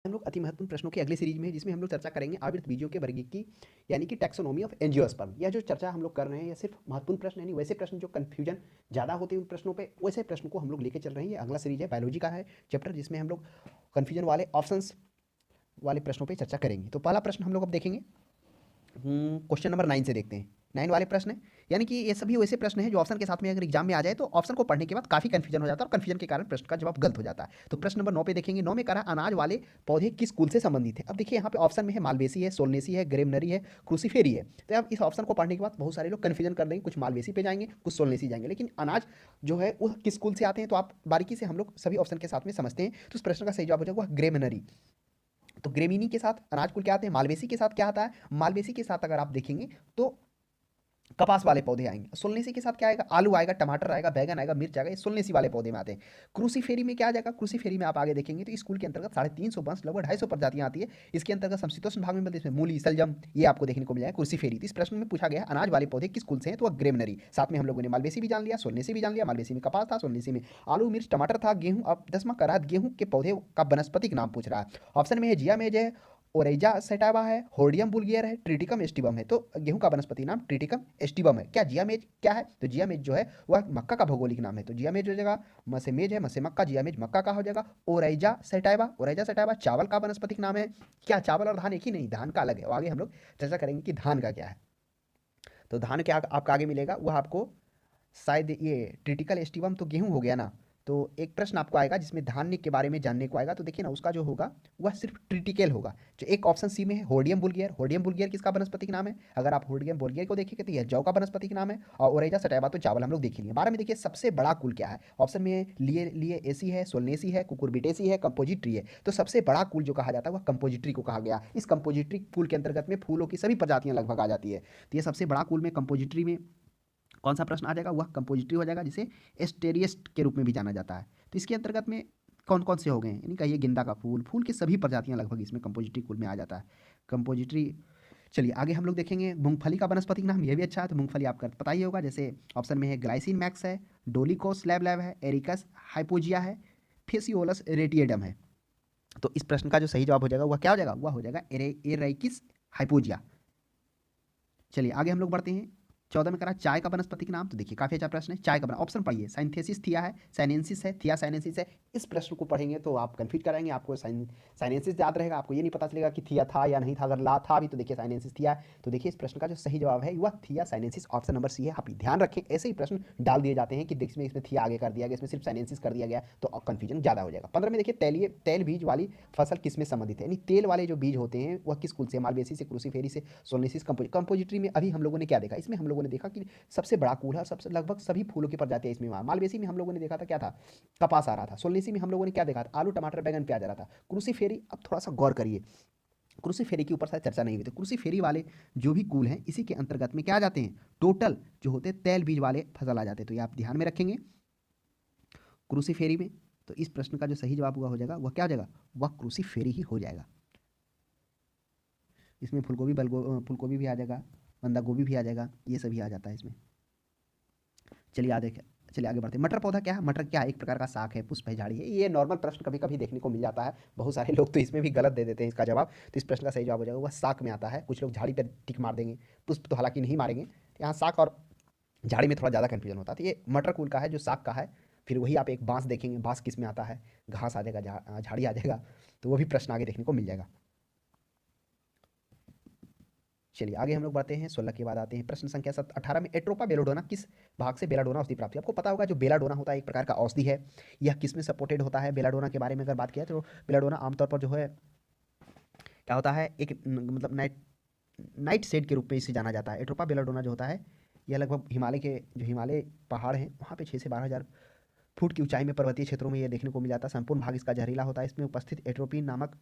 हम लोग अति महत्वपूर्ण प्रश्नों की अगली सीरीज में, जिसमें हम लोग चर्चा करेंगे आवृत बीजों के वर्ग की, यानी कि टैक्सोनॉमी ऑफ एंजियोस्पर्म। यह जो चर्चा हम लोग कर रहे हैं, यह सिर्फ महत्वपूर्ण प्रश्न, यानी वैसे प्रश्न जो कंफ्यूजन ज़्यादा होते हैं उन प्रश्नों पे, वैसे प्रश्न को हम लोग लेके चल रहे हैं। ये अगला सीरीज है, बायोलॉजी का है चैप्टर, जिसमें हम लोग कंफ्यूजन वाले ऑप्शंस वाले प्रश्नों पर चर्चा करेंगे। तो पहला प्रश्न हम लोग अब देखेंगे, क्वेश्चन नंबर 9 से देखते हैं। 9 वाले प्रश्न है, यानी कि ये सभी वैसे प्रश्न हैं जो ऑप्शन के साथ में अगर एग्जाम में आ जाए तो ऑप्शन को पढ़ने के बाद काफी कंफ्यूजन हो जाता है, और कंफ्यूजन के कारण प्रश्न का जवाब गलत हो जाता है। तो प्रश्न नंबर 9 पे देखेंगे। 9 में करा अनाज वाले पौधे किस कुल से संबंधित है। अब देखिए यहाँ पे ऑप्शन में है मालवेसी है, सोलनेसी है, ग्रेमनरी है, क्रूसीफेरी है। तो अब इस ऑप्शन को पढ़ने के बाद बहुत सारे लोग कंफ्यूजन कर देंगे, कुछ मालवेसी पे जाएंगे, कुछ सोलनेसी जाएंगे, लेकिन अनाज जो है वो किस कुल से आते हैं, तो आप बारीकी से हम लोग सभी ऑप्शन के साथ में समझते हैं। तो इस प्रश्न का सही जवाब हो जाएगा ग्रेमनरी। तो ग्रेमिनी के साथ अनाज कुल क्या आते हैं, मालवेसी के साथ क्या आता है, मालवेसी के साथ अगर आप देखेंगे तो कपास वाले पौधे आएंगे। सोलनेसी के साथ क्या आएगा, आलू आएगा, टमाटर आएगा, बैगन आएगा, मिर्च आएगा, ये सोलनेसी वाले पौधे में आते हैं। क्रूसीफेरी में क्या आ जाएगा, क्रूसीफेरी में आप आगे देखेंगे तो स्कूल के अंतर्गत 350 वंश लगभग 250 प्रजातियां आती है। इसके अंतर्गत समशीतोष्ण भाग में मिलती है, इसमें मूली, सलजम, ये आपको देखने को मिल जाएगा क्रूसीफेरी। तो इस प्रश्न में पूछा गया है अनाज वाले पौधे किस कुल से हैं, तो ग्रेमनरी। साथ में हम लोगों ने मालवेसी भी जान लिया, सोलनेसी भी जान लिया। मालवेसी में कपास था, सोलनेसी में आलू, मिर्च, टमाटर था, गेहूं। अब 10वां करा गेहूं के पौधे का वनस्पतिक नाम पूछ रहा है। ऑप्शन में है जिया मेज है, ओरेजा सेटावा है, होर्डियम बुल्गियर है, ट्रिटिकम एस्टिबम है। तो गेहूं का वनस्पति नाम ट्रिटिकम एस्टिबम है। क्या जियामेज क्या है, तो जियामेज जो है वह मक्का का भौगोलिक नाम है। तो जियामेज हो जाएगा, मसेमेज है, मसे मक्का, जियामेज मक्का का हो जाएगा। ओरेजा सेटावा चावल का वनस्पतिक नाम है। क्या चावल और धान एक ही, नहीं, धान का अलग है। आगे हम लोग चर्चा करेंगे कि धान का क्या है। तो धान क्या आपका आगे मिलेगा, वह आपको शायद ये ट्रिटिकल एस्टिवम तो गेहूं हो गया ना। तो एक प्रश्न आपको आएगा जिसमें धान्य के बारे में जानने को आएगा, तो देखिए ना उसका जो होगा वह सिर्फ ट्रिटिकल होगा। जो एक ऑप्शन सी में है होर्डियम बुल्गियर। होर्डियम बुल्गियर किसका वनस्पतिक नाम है, अगर आप होर्डियम बुल्गियर को देखेंगे तो यह जौ का वनस्पतिक नाम है। और ओरेजा सटैबा तो चावल हम लोग देख लिए। 12 में देखिए सबसे बड़ा कुल क्या है, ऑप्शन में लिए लिए एसी है, सोलनेसी है, कुकुरबिटेसी है, कंपोजिट्री है। तो सबसे बड़ा कुल जो कहा जाता है वह कंपोजिट्री को कहा गया। इस कंपोजिट्री कुल के अंतर्गत में फूलों की सभी प्रजातियां लगभग आ जाती है। तो ये सबसे बड़ा कुल में कंपोजिट्री में कौन सा प्रश्न आ जाएगा, वह कंपोजिटरी हो जाएगा, जिसे एस्टेरियस्ट के रूप में भी जाना जाता है। तो इसके अंतर्गत में कौन कौन से हो गए, यानी कहिए गेंदा का फूल, फूल की सभी प्रजातियां लगभग इसमें कंपोजिटरी कुल में आ जाता है, कंपोजिटरी। चलिए आगे हम लोग देखेंगे मूंगफली का वनस्पतिक नाम, यह भी अच्छा है। तो मूंगफली आपका पता ही होगा, जैसे ऑप्शन में है ग्लाइसिन मैक्स है, डोलिकोस लैब लैब है, एरिकस हाइपोजिया है, फेसियोलस रेटिएडम है। तो इस प्रश्न का जो सही जवाब हो जाएगा वह क्या हो जाएगा, वह हो जाएगा एरेकिस हाइपोजिया। चलिए आगे हम लोग बढ़ते हैं। 14 में करा चाय का वनस्पतिक नाम, तो देखिए काफी अच्छा प्रश्न है। चाय का बना ऑप्शन पढ़िए, साइंथेसिस थिया है, साइनेंसिस है, थिया साइनेंसिस है। इस प्रश्न को पढ़ेंगे तो आप कंफ्यूज कराएंगे, आपको साइनेंसिस याद रहेगा, आपको ये नहीं पता चलेगा कि थिया था या नहीं था। अगर ला था भी तो देखिए साइनेंसिस थिया है। तो देखिए इस प्रश्न का जो सही जवाब है वह थिया साइनेंसिस, ऑप्शन नंबर सी है। आप ध्यान रखें, ऐसे ही प्रश्न डाल दिए जाते हैं कि इसमें थिया आगे कर दिया गया, इसमें सिर्फ साइनेंसिस कर दिया गया, तो कंफ्यूजन ज्यादा हो जाएगा। 15 में देखिए तेल बीज वाली फसल किसमें संबंधित है, यानी तेल वाले जो बीज होते हैं वह किस कुल से, मालवेसी से, क्रूसीफेरी से, सोलनेसिस, कंपोजिटरी में अभी हम लोगों ने क्या देखा, इसमें हम लोगों ने देखा कि सबसे बड़ा कुल है, और सबसे लगभग सभी फूलों की प्रजातियां इसमें। मालवेसी में हम लोगों ने देखा था क्या था, कपास आ रहा था। सोलनेसी में हम लोगों ने क्या देखा था, आलू, टमाटर, बैगन, प्याज आ रहा था। क्रूसीफेरी, अब थोड़ा सा गौर करिए, क्रूसीफेरी के ऊपर शायद चर्चा नहीं हुई थी। क्रूसीफेरी वाले जो भी कुल हैं इसी के अंतर्गत में क्या आ जाते हैं, टोटल जो होते हैं तेल बीज वाले फसल आ जाते हैं। तो ये आप ध्यान में रखेंगे क्रूसीफेरी में। तो इस प्रश्न का जो सही जवाब हुआ हो जाएगा वह क्या हो जाएगा, वह क्रूसीफेरी ही हो जाएगा। इसमें फूलगोभी भी आ जाएगा, बंदा गोभी भी आ जाएगा, ये सभी आ जाता है इसमें। चलिए आगे बढ़ते हैं। मटर पौधा क्या है, मटर क्या है, एक प्रकार का साग है, पुष्प है, झाड़ी है। ये नॉर्मल प्रश्न कभी कभी देखने को मिल जाता है, बहुत सारे लोग तो इसमें भी गलत दे देते हैं इसका जवाब। तो इस प्रश्न का सही जवाब हो जाएगा वह साग में आता है। कुछ लोग झाड़ी पर टिक मार देंगे, पुष्प तो हालांकि नहीं मारेंगे। यहाँ साग और झाड़ी में थोड़ा ज़्यादा कन्फ्यूजन होता है। तो ये मटर कुल का है जो साग का है। फिर वही आप एक बांस देखेंगे, बांस किस में आता है, घास आ जाएगा, झाड़ी आ जाएगा। तो वो भी प्रश्न आगे देखने को मिल जाएगा। चलिए आगे हम लोग बढ़ते हैं। 16 के बाद आते हैं प्रश्न संख्या 18 में एट्रोपा बेलाडोना किस भाग से बेलाडोना औषधि प्राप्त हुई। आपको पता होगा जो बेलाडोना होता है एक प्रकार का औषधि है। यह किस में सपोर्टेड होता है, बेलाडोना के बारे में अगर बात किया तो बेलाडोना आमतौर पर जो है क्या होता है, एक मतलब नाइट नाइट शेड के रूप में इसे जाना जाता है। एट्रोपा बेलाडोना जो होता है यह लगभग हिमालय के जो हिमालय पहाड़ हैं वहाँ पे 6 से 12 हज़ार फुट की ऊंचाई में पर्वतीय क्षेत्रों में यह देखने को मिल जाता है। संपूर्ण भाग इसका जहरीला होता है। इसमें उपस्थित एट्रोपिन नामक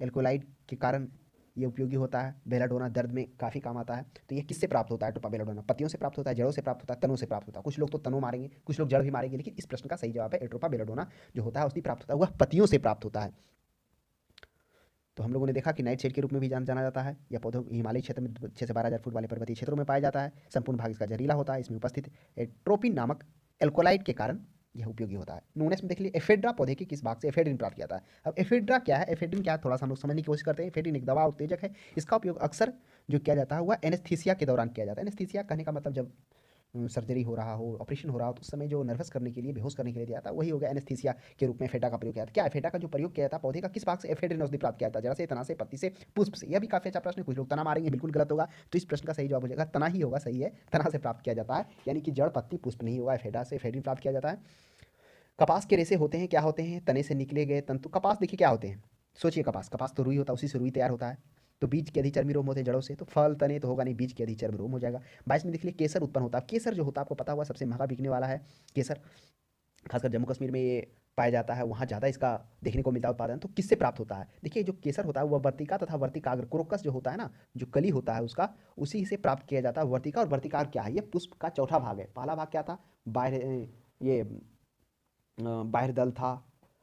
एल्कोलाइड के कारण ये उपयोगी होता है। बेलाडोना दर्द में काफ़ी काम आता है। तो ये किससे प्राप्त होता है, एट्रोपा बेलाडोना पत्तियों से प्राप्त होता है, जड़ों से प्राप्त होता है, तनों से प्राप्त होता है। कुछ लोग तो तनों मारेंगे, कुछ लोग जड़ भी मारेंगे, लेकिन इस प्रश्न का सही जवाब है एट्रोपा बेलाडोना जो होता है उसकी प्राप्त होता है वह पत्तियों से प्राप्त होता है। तो हम लोगों ने देखा कि नाइट शेड के रूप में भी जाना जाता है। यह पौधों हिमालय क्षेत्र में 6 से 12 हज़ार फुट वाले पर्वतीय क्षेत्रों में पाया जाता है। संपूर्ण भाग इसका जहरीला होता है। इसमें उपस्थित एट्रोपिन नामक एल्कोलाइड के कारण यह उपयोगी होता है। नोनेस में देख लीजिए एफेड्रा पौधे के किस भाग से एफेड्रिन प्राप्त किया जाता है। अब एफेड्रा क्या है, एफेड्रिन क्या है, थोड़ा सा हम लोग समझने की कोशिश करते हैं। एफेड्रिन एक दवा उत्तेजक है। इसका उपयोग अक्सर जो किया जाता है वह एनेस्थीसिया के दौरान किया जाता है। एनेस्थीसिया कहने का मतलब जब सर्जरी हो रहा हो, ऑपरेशन हो रहा हो, तो उस समय जो नर्वस करने के लिए, बेहोश करने के लिए दिया जाता है, वही हो गया एनेस्थीसिया के रूप में एफेडा का प्रयोग किया जाता है। क्या एफेडा का जो प्रयोग किया जाता है पौधे का किस भाग से, एफेड्रिन औषधि प्राप्त किया जाता है, जरा से, तना से, पत्ती से, पुष्प से। यह भी काफी अच्छा प्रश्न है। कुछ लोग तना मारेंगे, बिल्कुल गलत होगा। तो इस प्रश्न का सही जवाब हो जाएगा तना ही होगा, सही है, तना से प्राप्त किया जाता है, यानी कि जड़, पत्ती, पुष्प नहीं होगा, एफेडा से एफेड्रिन प्राप्त किया जाता है। कपास के रेशे होते हैं, क्या होते हैं, तने से निकले गए तंतु। कपास देखिए क्या होते हैं, सोचिए, कपास, कपास तो रुई होता है, उसी से रुई तैयार होता है। तो बीज के अधिचर्मी रोम होते हैं जड़ों से, तो फल तने तो होगा नहीं, बीज के अधिचर्मी रोम हो जाएगा। 22 में देख लीजिए केसर उत्पन्न होता है। केसर जो होता है आपको पता हुआ सबसे महंगा बिकने वाला है केसर, खासकर जम्मू कश्मीर में ये पाया जाता है, वहाँ ज़्यादा इसका देखने को मिलता है उत्पादन। तो किससे प्राप्त होता है, देखिए जो केसर होता है वह वर्तिका तथा वर्तिकाग्र, क्रोकस जो होता है ना, जो कली होता है उसका, उसी से प्राप्त किया जाता है वर्तिका। और वर्तिकाग्र क्या है, ये पुष्प का चौथा भाग है। पहला भाग क्या था, बाह्य, ये बाह्य दल था,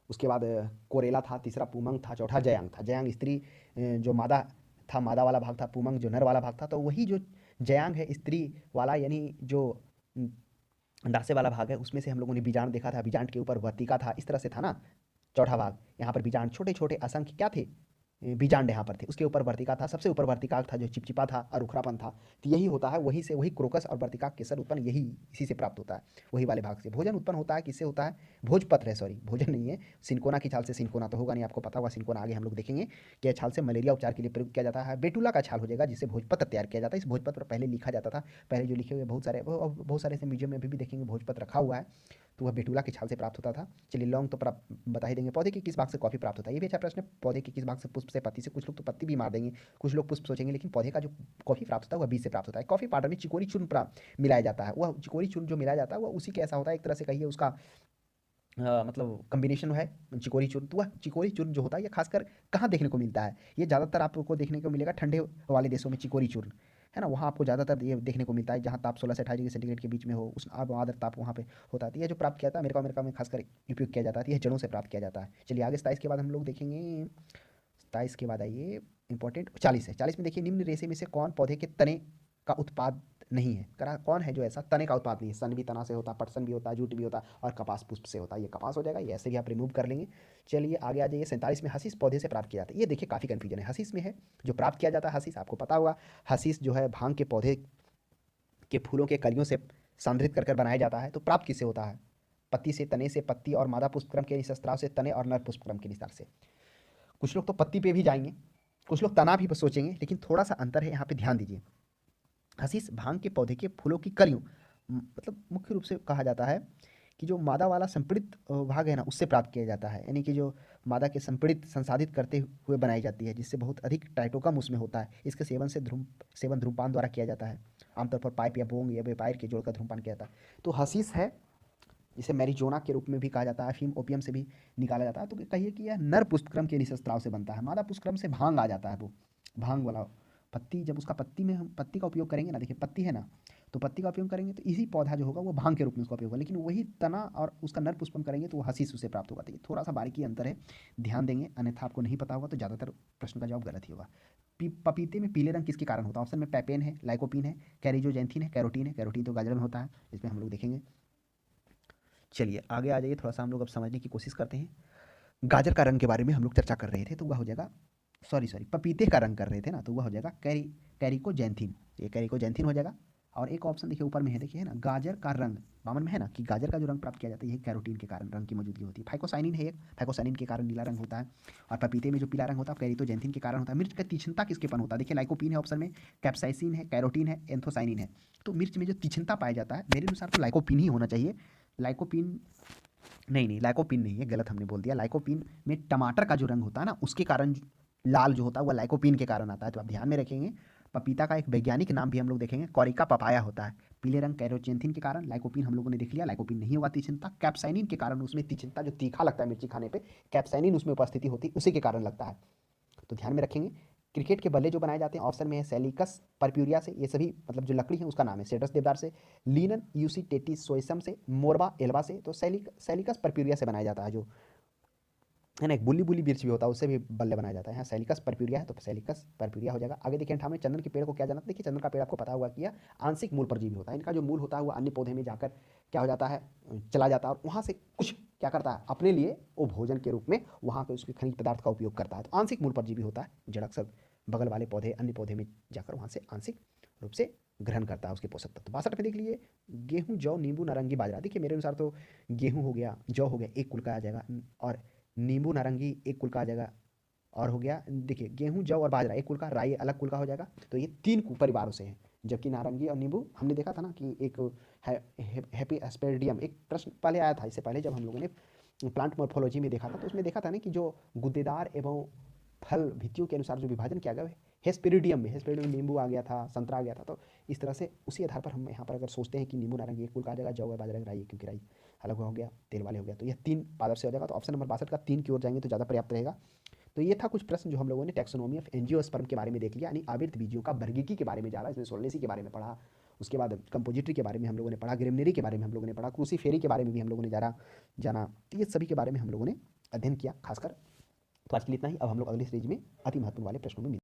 उसके बाद कोरेला था, तीसरा पुमंग था, चौथा जयांग था। जयांग स्त्री जो मादा था, मादा वाला भाग था, पुमंग जो नर वाला भाग था। तो वही जो जयांग है स्त्री वाला, यानी जो अंडाशय वाला भाग है, उसमें से हम लोगों ने बीजांड देखा था, बीजांड के ऊपर वर्तिका था, इस तरह से था ना चौथा भाग। यहाँ पर बीजांड छोटे छोटे असंख्य क्या थे, बीजांड यहाँ पर थे, उसके ऊपर वर्तिका था, सबसे ऊपर वर्तिका था जो चिपचिपा था और उखरापन था। तो यही होता है, वही से वही क्रोकस और वर्तिका केसर उत्पन्न यही इसी से प्राप्त होता है, वही वाले भाग से। भोजन उत्पन्न होता है किससे होता है, भोजपत्र है, सॉरी भोजन नहीं है, सिनकोना की छाल से। सिनकोना तो होगा नहीं, आपको पता होगा सिनकोना, आगे हम लोग देखेंगे कि छाल से मलेरिया उपचार के लिए प्रयोग किया जाता है। बेटुला का छाल हो जाएगा जिससे भोजपत्र तैयार किया जाता है। इस भोजपत्र पहले लिखा जाता था, पहले जो लिखे हुए बहुत सारे ऐसे म्यूजियम में अभी भी देखेंगे भोजपत्र रखा हुआ है, तो वह बेटुला की छाल से प्राप्त होता था। चलिए लौंग तो बता ही देंगे। पौधे के किस भाग से कॉफी प्राप्त होता है, ये भी अच्छा प्रश्न है। पौधे के किस भाग से, पुष्प से, पत्ती से। कुछ लोग तो पत्ती भी मार देंगे, कुछ लोग पुष्प सोचेंगे, लेकिन पौधे का जो कॉफी प्राप्त होता है वह बीज से प्राप्त होता है। कॉफी पाउडर में चिकोरी चूर्ण मिलाया जाता है, वह चिकोरी चूर्ण जो मिलाया जाता है वह उसी के ऐसा होता है, एक तरह से कहिए उसका मतलब कॉम्बिनेशन है चिकोरी चूर्ण। तो वह चिकोरी चूर्ण जो होता है ये खासकर कहाँ देखने को मिलता है, ये ज़्यादातर आपको देखने को मिलेगा ठंडे वाले देशों में। चिकोरी चूर्ण है ना, वहाँ आपको ज़्यादातर ये देखने को मिलता है जहाँ ताप 16 से 28 डिग्री सेंटीग्रेड के बीच में हो, उस आर्द्र ताप वहाँ पे होता है। तो यह जो प्राप्त किया जाता है अमेरिका में खासकर उपयोग किया जाता है, यह जड़ों से प्राप्त किया जाता है। चलिए आगे 27 के बाद हम लोग देखेंगे, 27 के बाद आइए इंपॉर्टेंट 40 है। 40 में देखिए निम्न रेशे में से कौन पौधे के तने का उत्पाद नहीं है, करा कौन है जो ऐसा तने का उत्पाद नहीं है। सन भी तना से होता है, पटसन भी होता है, जूट भी होता है, और कपास पुष्प से होता है। ये कपास हो जाएगा, ये ऐसे भी आप रिमूव कर लेंगे। चलिए आगे आ जाइए 47 में, हसीस पौधे से प्राप्त किया जाता है। ये देखिए काफ़ी कन्फ्यूजन है, हसीस में है जो प्राप्त किया जाता है। हसीस आपको पता होगा, हसीस जो है भांग के पौधे के फूलों के कलियों से संदृत कर बनाया जाता है। तो प्राप्त किससे होता है, पत्ती से, तने से, पत्ती और मादा पुष्पक्रम के निस्त्राव से, तने और नर पुष्पक्रम के निस्तार से। कुछ लोग तो पत्ती पे भी जाएंगे, कुछ लोग तना भी सोचेंगे, लेकिन थोड़ा सा अंतर है, यहाँ पे ध्यान दीजिए। हसीस भांग के पौधे के फूलों की कलियों, मतलब मुख्य रूप से कहा जाता है कि जो मादा वाला संपीड़ित भाग है ना, उससे प्राप्त किया जाता है, यानी कि जो मादा के संपीड़ित संसाधित करते हुए बनाई जाती है, जिससे बहुत अधिक टाइटोकम उसमें होता है। इसके सेवन धूमपान द्वारा किया जाता है, आमतौर पर पाइप या बोंग या वेपायर के जोड़कर धूमपान किया जाता है। तो हसीस है, जिसे मैरिजोना के रूप में भी कहा जाता है, अफीम ओपियम से भी निकाला जाता है। तो कहिए कि यह नर पुष्पक्रम के निःस्राव से बनता है, मादा पुष्पक्रम से भांग आ जाता है। वो भांग वाला पत्ती, जब उसका पत्ती में हम पत्ती का उपयोग करेंगे ना, देखिए पत्ती है ना, तो पत्ती का उपयोग करेंगे तो इसी पौधा जो होगा वो भांग के रूप में उसका उपयोग होगा, लेकिन वही तना और उसका नर पुष्पम करेंगे तो वो हसीस उसे प्राप्त होगा। तो ये थोड़ा सा बारीकी अंतर है, ध्यान देंगे, अन्यथा आपको नहीं पता होगा तो ज़्यादातर प्रश्न का जवाब गलत ही होगा। पपीते में पीले रंग किसके कारण होता है, ऑप्शन में पैपेन है, लाइकोपिन है, कैरिजोजेंथिन है, कैरोटीन है। कैरोटीन तो गाजर में होता है, इसमें हम लोग देखेंगे। चलिए आगे आ जाइए, थोड़ा सा हम लोग अब समझने की कोशिश करते हैं। गाजर का रंग के बारे में हम लोग चर्चा कर रहे थे, तो वह हो जाएगा, सॉरी पपीते का रंग कर रहे थे ना, तो वह हो जाएगा कैरिकोजेंथिन। ये कैरिकोजेंथिन हो जाएगा। और एक ऑप्शन देखिए ऊपर में है, देखिए है ना, गाजर का रंग 52 में है ना, कि गाजर का जो रंग प्राप्त किया जाता है यह कैरोटीन के कारण रंग की मौजूदगी होती है। फाइकोसाइनिन है एक, फाइकोसाइनिन के कारण नीला रंग होता है। और पपीते में जो पीला रंग होता है कैरिटोजेंथिन के कारण होता है। मिर्च का तीक्ष्णता किसके पन होता है, देखिए लाइकोपीन है ऑप्शन में, कैप्साइसिन है, कैरोटीन है, एंथोसाइनिन है। तो मिर्च में जो तीक्ष्णता पाया जाता है, मेरे अनुसार तो लाइकोपीन ही होना चाहिए। लाइकोपीन नहीं, लाइकोपीन नहीं है, गलत हमने बोल दिया। लाइकोपीन में टमाटर का जो रंग होता है ना, उसके कारण लाल जो होता है वह लाइकोपीन के कारण आता है, तो आप ध्यान में रखेंगे। पपीता का एक वैज्ञानिक नाम भी हम लोग देखेंगे, कोरिका पपाया होता है। पीले रंग कैरोचेंथिन के कारण, लाइकोपीन हम लोगों ने देख लिया, लाइकोपीन नहीं होगा तीक्ष्णता। कैप्साइनिन के कारण, उसमें तीक्ष्णता जो तीखा लगता है मिर्ची खाने पे, कैप्साइनिन उसमें उपस्थिति होती है, उसी के कारण लगता है, तो ध्यान में रखेंगे। क्रिकेट के बल्ले जो बनाए जाते हैं, ऑप्शन में है सेलिकस परप्यूरिया से, ये सभी मतलब जो लकड़ी है उसका नाम है, सेड्रस देवदार से, लिनन यूसीटेटिसोइसम से, मोरबा एल्बा से। तो सेलिकस परप्यूरिया से बनाया जाता है जो है ना, एक बुल्ली बुल्ली मिर्च भी होता है, उससे भी बल्ले बनाया जाता है। यहाँ सेलिकस परप्यूरिया है तो सेलिकस परप्यूरिया हो जाएगा। आगे देखिए 58 चंदन के पेड़ को क्या जाना था, देखिए चंदन का पेड़ आपको पता होगा कि यह आंशिक मूल परजीवी होता है। इनका जो मूल होता है वो अन्य पौधे में जाकर क्या हो जाता है, चला जाता है और वहाँ से कुछ क्या करता है, अपने लिए वो भोजन के रूप में वहाँ पे उसके खनिज पदार्थ का उपयोग करता है। तो आंशिक मूल परजीवी होता है, जड़ अक्सर बगल वाले पौधे अन्य पौधे में जाकर वहाँ से आंशिक रूप से ग्रहण करता है उसके पोषक तत्व। 62 में देख लीजिए गेहूँ, जौ, नींबू, नारंगी, बाजरा। देखिए मेरे अनुसार तो गेहूँ हो गया, जौ हो गया, एक कुल का आ जाएगा, और नींबू नारंगी एक कुल का आ जाएगा, और हो गया देखिए गेहूँ, जौ और बाजरा एक कुल का, राई अलग कुल का हो जाएगा। तो ये तीन परिवारों से हैं, जबकि नारंगी और नींबू हमने देखा था ना कि एक हैप्पी एस्पेरिडियम, एक प्रश्न पहले आया था इससे पहले जब हम लोगों ने प्लांट मॉर्फोलॉजी में देखा था, तो उसमें देखा था ना कि जो गुद्देदार एवं फल भित्तियों के अनुसार जो विभाजन किया गया है हेस्पेरिडियम में, हेस्पेरिडियम में नींबू आ गया था, संतरा आ गया था। तो इस तरह से उसी आधार पर हम यहाँ पर अगर सोचते हैं कि नींबू नारंगी एक कुल का आ जाएगा, जौ और बाजरा राई, क्योंकि राई अलग हो गया, तेल वाले हो गया, तो यह तीन पादप से हो जाएगा। तो ऑप्शन नंबर 62 का 3 की ओर जाएंगे तो ज़्यादा पर्याप्त रहेगा। तो ये था कुछ प्रश्न जो हम लोगों ने टैक्सोनॉमी ऑफ एंजियोस्पर्म के बारे में देख लिया, यानी आवर्त बीजियों का वर्गीकी के बारे में जाना, इसमें सोलनेसी के बारे में पढ़ा, उसके बाद कंपोजिटरी के बारे में हम लोगों ने पढ़ा, ग्रेमिनेरी के बारे में हम लोगों ने पढ़ा, क्रूसीफेरी के बारे में भी हम लोगों ने जाना। तो ये सभी के बारे में हम लोगों ने अध्ययन किया खासकर। तो आज के लिए इतना ही। अब हम लोग अगली सीरीज में अति महत्वपूर्ण वाले प्रश्नों में